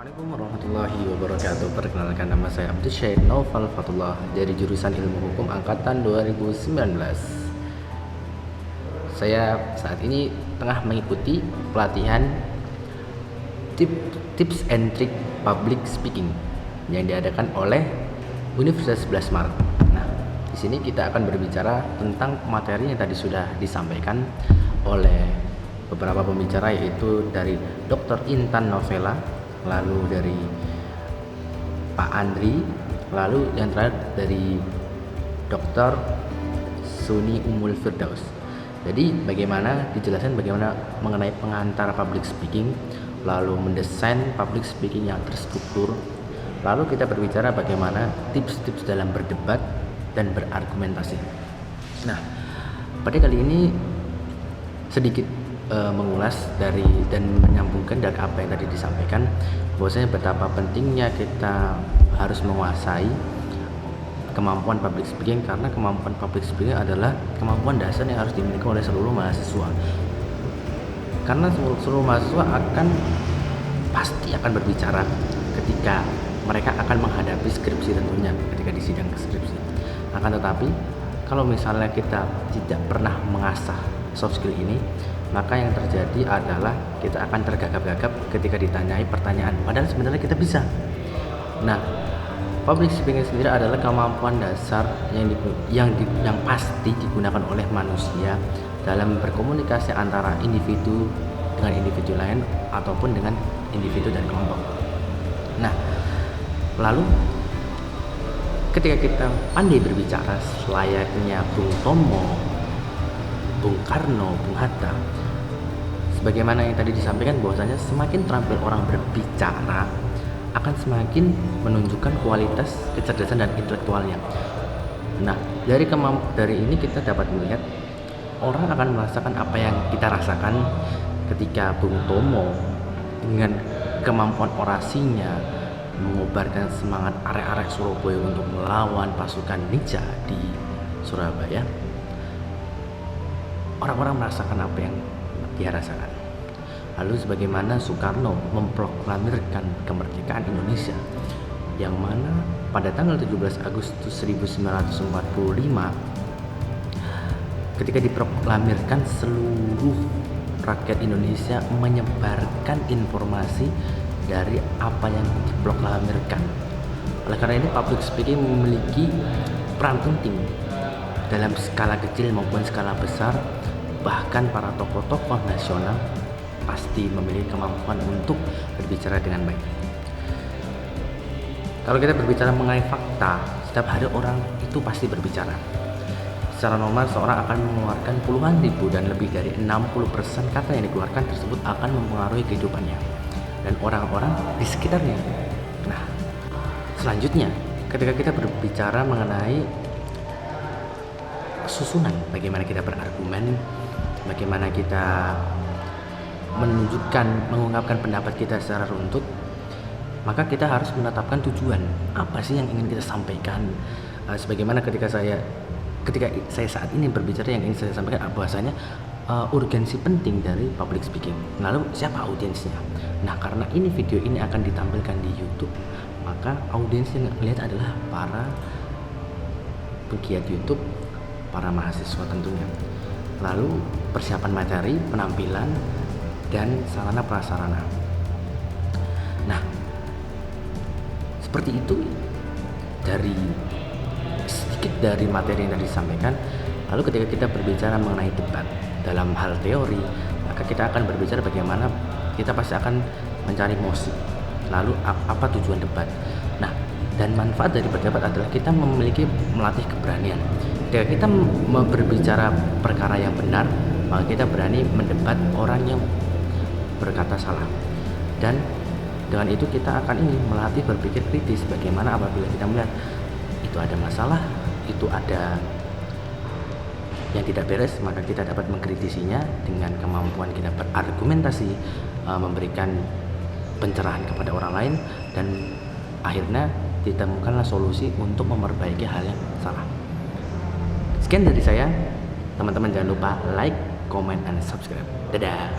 Assalamualaikum warahmatullahi wabarakatuh. Perkenalkan, nama saya Abdul Syed Naufal Fatullah dari jurusan Ilmu Hukum angkatan 2019. Saya saat ini tengah mengikuti pelatihan tips and trick public speaking yang diadakan oleh Universitas 11 Maret. Nah, di sini kita akan berbicara tentang materi yang tadi sudah disampaikan oleh beberapa pembicara, yaitu dari Dr. Intan Novela, lalu dari Pak Andri, lalu yang terakhir dari Dr. Suni Umul Firdaus. Jadi dijelaskan bagaimana mengenai pengantar public speaking, lalu mendesain public speaking yang terstruktur, lalu kita berbicara bagaimana tips-tips dalam berdebat dan berargumentasi. Nah, pada kali ini sedikit mengulas dari dan menyambungkan dari apa yang tadi disampaikan, bahwasanya betapa pentingnya kita harus menguasai kemampuan public speaking, karena kemampuan public speaking adalah kemampuan dasar yang harus dimiliki oleh seluruh mahasiswa. Karena seluruh mahasiswa pasti akan berbicara ketika mereka akan menghadapi skripsi, tentunya ketika di sidang skripsi. Akan tetapi kalau misalnya kita tidak pernah mengasah soft skill ini, maka yang terjadi adalah kita akan tergagap-gagap ketika ditanyai pertanyaan, padahal sebenarnya kita bisa. Nah, public speaking sendiri adalah kemampuan dasar yang pasti digunakan oleh manusia dalam berkomunikasi antara individu dengan individu lain ataupun dengan individu dan kelompok. Nah, lalu ketika kita pandai berbicara selayaknya Bung Tomo, Bung Karno, Bung Hatta, sebagaimana yang tadi disampaikan, bahwasanya semakin terampil orang berbicara akan semakin menunjukkan kualitas kecerdasan dan intelektualnya. Nah, dari ini kita dapat melihat orang akan merasakan apa yang kita rasakan ketika Bung Tomo dengan kemampuan orasinya mengobarkan semangat arek-arek Surabaya untuk melawan pasukan ninja di Surabaya. Orang-orang merasakan apa yang dia rasakan. Lalu sebagaimana Soekarno memproklamirkan kemerdekaan Indonesia, yang mana pada tanggal 17 Agustus 1945 ketika diproklamirkan, seluruh rakyat Indonesia menyebarkan informasi dari apa yang diproklamirkan. Oleh karena ini, public speaking memiliki peran penting dalam skala kecil maupun skala besar. Bahkan para tokoh-tokoh nasional pasti memiliki kemampuan untuk berbicara dengan baik. Kalau kita berbicara mengenai fakta, setiap hari orang itu pasti berbicara. Secara normal seorang akan mengeluarkan puluhan ribu dan lebih dari 60% kata yang dikeluarkan tersebut akan mempengaruhi kehidupannya dan orang-orang di sekitarnya. Nah, selanjutnya ketika kita berbicara mengenai susunan, bagaimana kita berargumen, bagaimana kita mengungkapkan pendapat kita secara runtut, maka kita harus menetapkan tujuan apa sih yang ingin kita sampaikan. Sebagaimana ketika saya saat ini berbicara, yang ingin saya sampaikan bahwasanya urgensi penting dari public speaking. Lalu siapa audiensnya? Nah, karena ini video ini akan ditampilkan di YouTube, maka audiens yang melihat adalah para pegiat YouTube, para mahasiswa tentunya. Lalu persiapan materi, penampilan, dan sarana prasarana. Nah, seperti itu sedikit dari materi yang tadi disampaikan. Lalu ketika kita berbicara mengenai debat dalam hal teori, maka kita akan berbicara bagaimana kita pasti akan mencari mosi. Lalu apa tujuan debat? Nah, dan manfaat dari berdebat adalah kita melatih keberanian. Ketika kita berbicara perkara yang benar, maka kita berani mendebat orang yang berkata salah. Dan dengan itu kita akan melatih berpikir kritis, bagaimana apabila kita melihat itu ada masalah, itu ada yang tidak beres, maka kita dapat mengkritisinya dengan kemampuan kita berargumentasi, memberikan pencerahan kepada orang lain, dan akhirnya ditemukanlah solusi untuk memperbaiki hal yang salah. Sekian dari saya, teman-teman, jangan lupa like, comment, and subscribe. Dadah.